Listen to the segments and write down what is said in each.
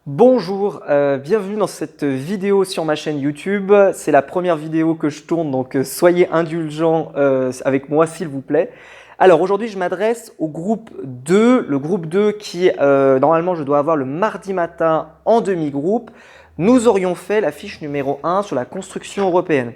Bonjour, bienvenue dans cette vidéo sur ma chaîne YouTube. C'est la première vidéo que je tourne, donc soyez indulgents avec moi s'il vous plaît. Alors aujourd'hui je m'adresse au groupe 2, le groupe 2 qui normalement je dois avoir le mardi matin en demi-groupe. Nous aurions fait la fiche numéro 1 sur la construction européenne.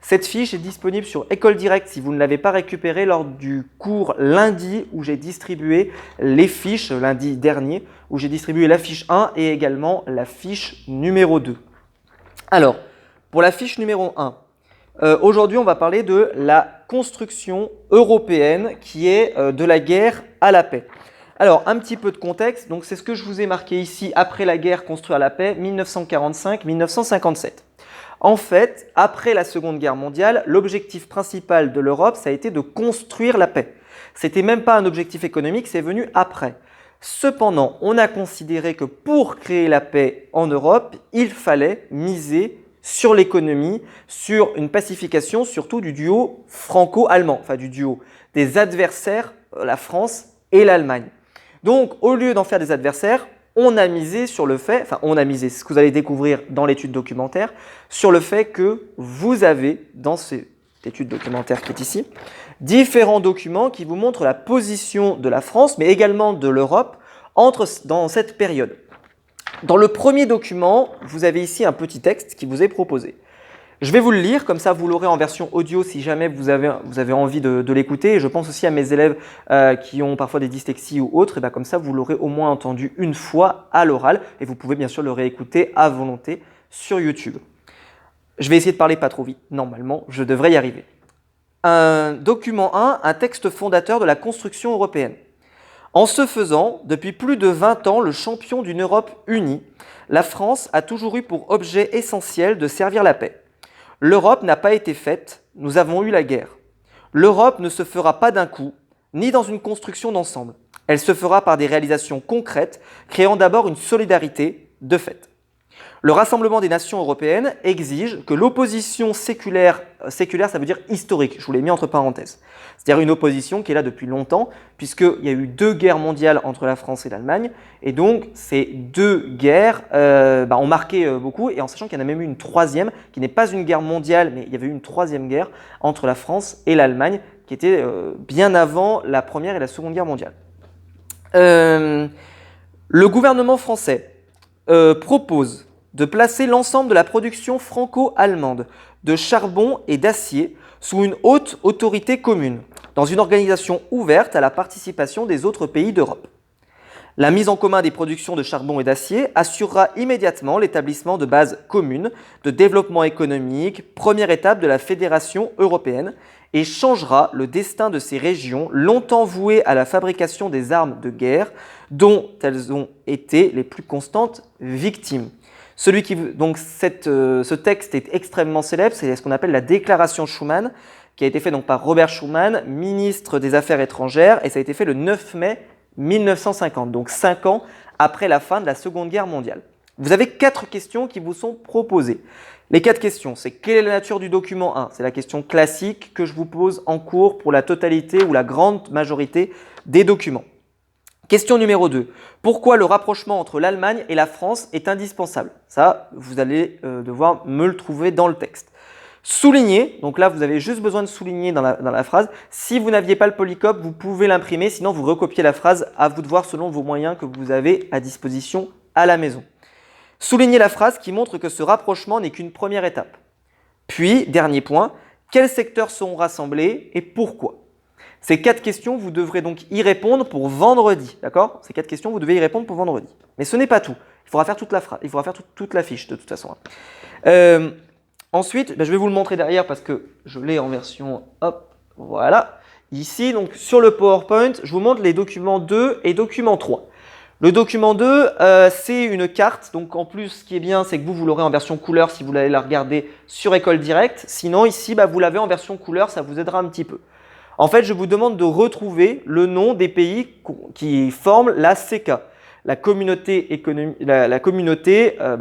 Cette fiche est disponible sur École Directe si vous ne l'avez pas récupérée lors du cours lundi où j'ai distribué les fiches, lundi dernier, où j'ai distribué la fiche 1 et également la fiche numéro 2. Alors, pour la fiche numéro 1, aujourd'hui on va parler de la construction européenne qui est de la guerre à la paix. Alors, un petit peu de contexte, donc c'est ce que je vous ai marqué ici, après la guerre construite à la paix, 1945-1957. En fait, après la Seconde Guerre mondiale, l'objectif principal de l'Europe, ça a été de construire la paix. C'était même pas un objectif économique, c'est venu après. Cependant, on a considéré que pour créer la paix en Europe, il fallait miser sur l'économie, sur une pacification surtout du duo franco-allemand, enfin du duo des adversaires, la France et l'Allemagne. Donc, au lieu d'en faire des adversaires, on a misé sur le fait, enfin on a misé, c'est ce que vous allez découvrir dans l'étude documentaire, sur le fait que vous avez, dans cette étude documentaire qui est ici, différents documents qui vous montrent la position de la France, mais également de l'Europe dans cette période. Dans le premier document, vous avez ici un petit texte qui vous est proposé. Je vais vous le lire, comme ça vous l'aurez en version audio si jamais vous avez envie de l'écouter. Et je pense aussi à mes élèves qui ont parfois des dyslexies ou autres, et bien comme ça vous l'aurez au moins entendu une fois à l'oral. Et vous pouvez bien sûr le réécouter à volonté sur YouTube. Je vais essayer de parler pas trop vite, normalement je devrais y arriver. Document 1, un texte fondateur de la construction européenne. En ce faisant, depuis plus de 20 ans, le champion d'une Europe unie, la France a toujours eu pour objet essentiel de servir la paix. L'Europe n'a pas été faite, nous avons eu la guerre. L'Europe ne se fera pas d'un coup, ni dans une construction d'ensemble. Elle se fera par des réalisations concrètes, créant d'abord une solidarité de fait. Le Rassemblement des nations européennes exige que l'opposition séculaire, ça veut dire historique, je vous l'ai mis entre parenthèses, c'est-à-dire une opposition qui est là depuis longtemps, puisqu'il y a eu 2 guerres mondiales entre la France et l'Allemagne, et donc ces 2 guerres ont marqué beaucoup, et en sachant qu'il y en a même eu une troisième, qui n'est pas une guerre mondiale, mais il y avait eu une troisième guerre entre la France et l'Allemagne, qui était bien avant la Première et la Seconde Guerre mondiale. Le gouvernement français propose de placer l'ensemble de la production franco-allemande de charbon et d'acier sous une haute autorité commune, dans une organisation ouverte à la participation des autres pays d'Europe. La mise en commun des productions de charbon et d'acier assurera immédiatement l'établissement de bases communes de développement économique, première étape de la fédération européenne, et changera le destin de ces régions longtemps vouées à la fabrication des armes de guerre, dont elles ont été les plus constantes victimes. Ce texte est extrêmement célèbre, c'est ce qu'on appelle la déclaration Schuman, qui a été fait par Robert Schuman, ministre des Affaires étrangères, et ça a été fait le 9 mai 1950, donc 5 ans après la fin de la Seconde Guerre mondiale. Vous avez 4 questions qui vous sont proposées. Les 4 questions, c'est quelle est la nature du document 1 ? C'est la question classique que je vous pose en cours pour la totalité ou la grande majorité des documents. Question numéro 2. Pourquoi le rapprochement entre l'Allemagne et la France est indispensable ? Ça, vous allez devoir me le trouver dans le texte. Souligner, donc là vous avez juste besoin de souligner dans la phrase. Si vous n'aviez pas le polycope, vous pouvez l'imprimer, sinon vous recopiez la phrase, à vous de voir selon vos moyens que vous avez à disposition à la maison. Souligner la phrase qui montre que ce rapprochement n'est qu'une première étape. Puis, dernier point, quels secteurs seront rassemblés et pourquoi ? Ces 4 questions, vous devrez donc y répondre pour vendredi, d'accord ? Ces 4 questions, vous devez y répondre pour vendredi. Mais ce n'est pas tout. Il faudra faire toute la phrase, il faudra faire toute la fiche de toute façon. Ensuite, je vais vous le montrer derrière parce que je l'ai en version, hop, voilà. Ici, donc sur le PowerPoint, je vous montre les documents 2 et document 3. Le document 2, c'est une carte. Donc en plus, ce qui est bien, c'est que vous l'aurez en version couleur si vous allez la regarder sur École Directe. Sinon, ici, vous l'avez en version couleur, ça vous aidera un petit peu. En fait, je vous demande de retrouver le nom des pays qui forment la CECA, la communauté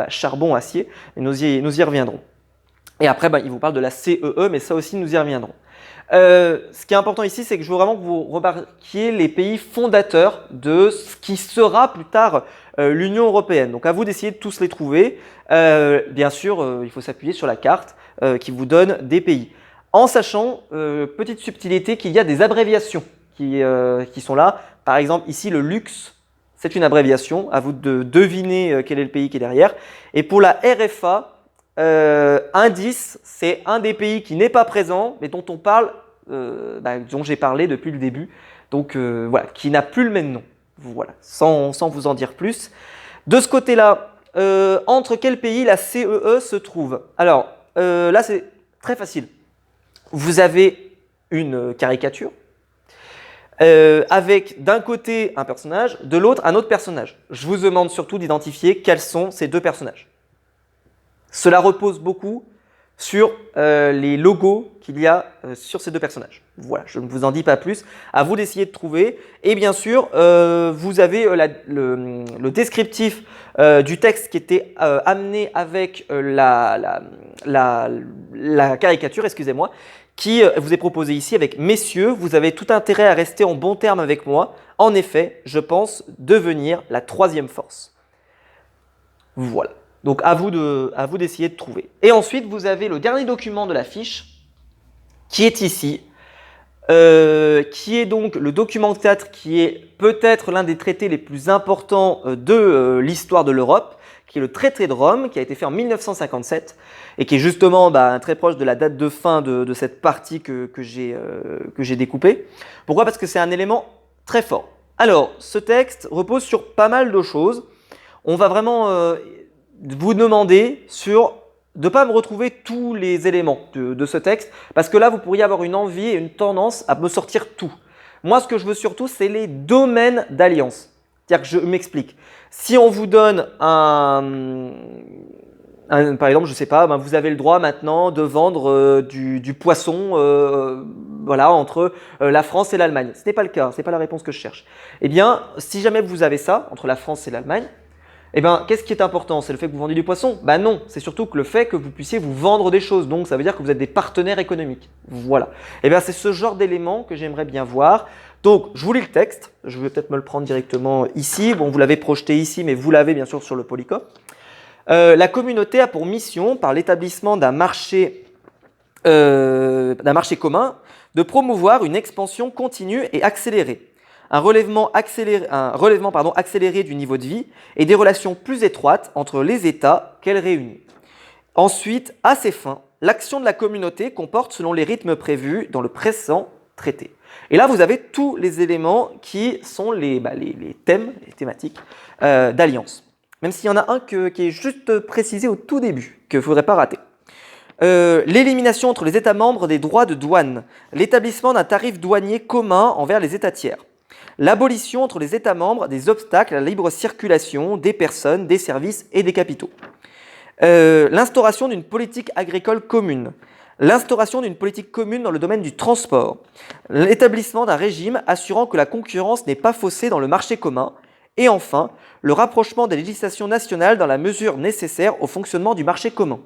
charbon-acier. Nous y reviendrons. Et après, il vous parle de la CEE, mais ça aussi, nous y reviendrons. Ce qui est important ici, c'est que je veux vraiment que vous remarquiez les pays fondateurs de ce qui sera plus tard l'Union européenne. Donc à vous d'essayer de tous les trouver. Bien sûr, il faut s'appuyer sur la carte qui vous donne des pays. En sachant, petite subtilité, qu'il y a des abréviations qui sont là. Par exemple, ici, le luxe, c'est une abréviation. À vous de deviner quel est le pays qui est derrière. Et pour la RFA, indice, c'est un des pays qui n'est pas présent, mais dont on parle, dont j'ai parlé depuis le début. Donc voilà, qui n'a plus le même nom. Voilà, sans vous en dire plus. De ce côté-là, entre quels pays la CEE se trouve? Alors, là, c'est très facile. Vous avez une caricature avec d'un côté un personnage, de l'autre un autre personnage. Je vous demande surtout d'identifier quels sont ces deux personnages. Cela repose beaucoup sur les logos qu'il y a sur ces deux personnages. Voilà, je ne vous en dis pas plus. À vous d'essayer de trouver. Et bien sûr, vous avez le descriptif du texte qui était amené avec la caricature, excusez-moi, qui vous est proposé ici avec « Messieurs, vous avez tout intérêt à rester en bon terme avec moi. En effet, je pense devenir la troisième force. » Voilà. Donc à vous d'essayer de trouver. Et ensuite, vous avez le dernier document de la fiche qui est ici, qui est donc le document 4, qui est peut-être l'un des traités les plus importants de l'histoire de l'Europe, qui est le traité de Rome, qui a été fait en 1957 et qui est justement très proche de la date de fin de cette partie que j'ai découpée. Pourquoi? Parce que c'est un élément très fort. Alors, ce texte repose sur pas mal de choses. On va vraiment vous demander de ne pas me retrouver tous les éléments de ce texte, parce que là, vous pourriez avoir une envie et une tendance à me sortir tout. Moi, ce que je veux surtout, c'est les domaines d'alliance. C'est-à-dire que je m'explique. Si on vous donne par exemple, je ne sais pas, vous avez le droit maintenant de vendre du poisson voilà, entre la France et l'Allemagne. Ce n'est pas le cas, ce n'est pas la réponse que je cherche. Eh bien, si jamais vous avez ça, entre la France et l'Allemagne, eh bien, qu'est-ce qui est important? C'est le fait que vous vendiez du poisson? Non, c'est surtout que le fait que vous puissiez vous vendre des choses. Donc, ça veut dire que vous êtes des partenaires économiques. Voilà. Eh bien, c'est ce genre d'éléments que j'aimerais bien voir. Donc, je vous lis le texte. Je vais peut-être me le prendre directement ici. Bon, vous l'avez projeté ici, mais vous l'avez bien sûr sur le Polycop. La communauté a pour mission, par l'établissement d'un marché commun, de promouvoir une expansion continue et accélérée. Un relèvement accéléré du niveau de vie et des relations plus étroites entre les États qu'elle réunit. Ensuite, à ces fins, l'action de la communauté comporte selon les rythmes prévus dans le présent traité. Et là, vous avez tous les éléments qui sont les thématiques d'alliance. Même s'il y en a un qui est juste précisé au tout début, qu'il ne faudrait pas rater. L'élimination entre les États membres des droits de douane, l'établissement d'un tarif douanier commun envers les États tiers. L'abolition entre les États membres des obstacles à la libre circulation des personnes, des services et des capitaux. L'instauration d'une politique agricole commune. L'instauration d'une politique commune dans le domaine du transport. L'établissement d'un régime assurant que la concurrence n'est pas faussée dans le marché commun. Et enfin, le rapprochement des législations nationales dans la mesure nécessaire au fonctionnement du marché commun.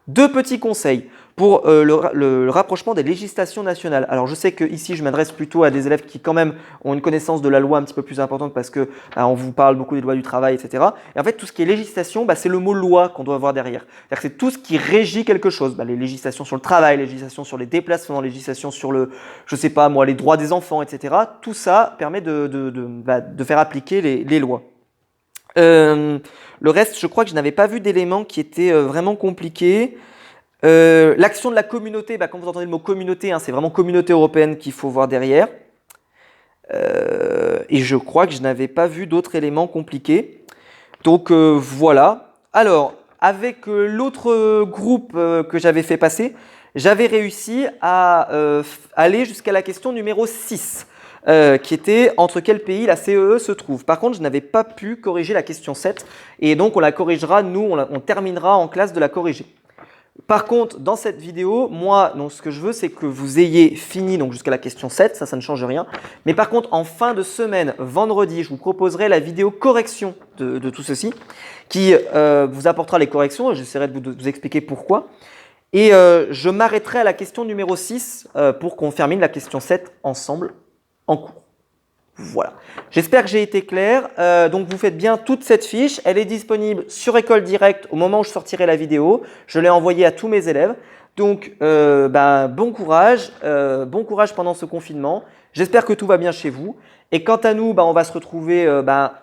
Deux petits conseils pour le rapprochement des législations nationales. Alors je sais que ici je m'adresse plutôt à des élèves qui quand même ont une connaissance de la loi un petit peu plus importante parce que on vous parle beaucoup des lois du travail, etc. Et en fait tout ce qui est législation, c'est le mot loi qu'on doit avoir derrière. C'est-à-dire que c'est tout ce qui régit quelque chose. Les législations sur le travail, les législations sur les déplacements, les législations sur les droits des enfants, etc. Tout ça permet de faire appliquer les lois. Le reste, je crois que je n'avais pas vu d'éléments qui étaient vraiment compliqués. L'action de la communauté, quand vous entendez le mot communauté, c'est vraiment communauté européenne qu'il faut voir derrière. Et je crois que je n'avais pas vu d'autres éléments compliqués. Donc voilà. Alors, avec l'autre groupe que j'avais fait passer, j'avais réussi à aller jusqu'à la question numéro 6. Qui était entre quel pays la CEE se trouve. Par contre, je n'avais pas pu corriger la question 7 et donc on la corrigera, on terminera en classe de la corriger. Par contre, dans cette vidéo, moi, ce que je veux, c'est que vous ayez fini jusqu'à la question 7, ça ne change rien. Mais par contre, en fin de semaine, vendredi, je vous proposerai la vidéo correction de tout ceci qui vous apportera les corrections et j'essaierai de vous expliquer pourquoi. Et je m'arrêterai à la question numéro 6 pour qu'on termine la question 7 ensemble. En cours. Voilà. J'espère que j'ai été clair. Donc, vous faites bien toute cette fiche. Elle est disponible sur École Directe au moment où je sortirai la vidéo. Je l'ai envoyée à tous mes élèves. Donc, bon courage pendant ce confinement. J'espère que tout va bien chez vous. Et quant à nous, on va se retrouver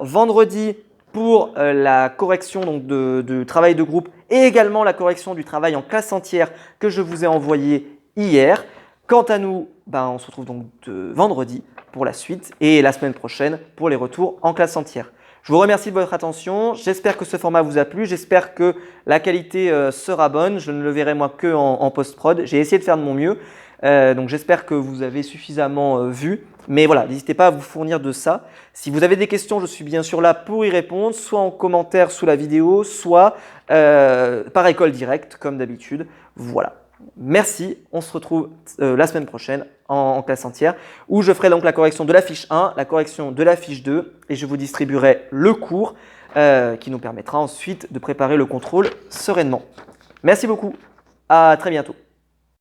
vendredi pour la correction donc, de travail de groupe et également la correction du travail en classe entière que je vous ai envoyé hier. Quant à nous, on se retrouve donc vendredi pour la suite et la semaine prochaine pour les retours en classe entière. Je vous remercie de votre attention. J'espère que ce format vous a plu. J'espère que la qualité sera bonne. Je ne le verrai moi que en post-prod. J'ai essayé de faire de mon mieux. Donc j'espère que vous avez suffisamment vu. Mais voilà, n'hésitez pas à vous fournir de ça. Si vous avez des questions, je suis bien sûr là pour y répondre, soit en commentaire sous la vidéo, soit par École Directe, comme d'habitude. Voilà. Merci, on se retrouve la semaine prochaine en classe entière où je ferai donc la correction de la fiche 1, la correction de la fiche 2 et je vous distribuerai le cours qui nous permettra ensuite de préparer le contrôle sereinement. Merci beaucoup, à très bientôt.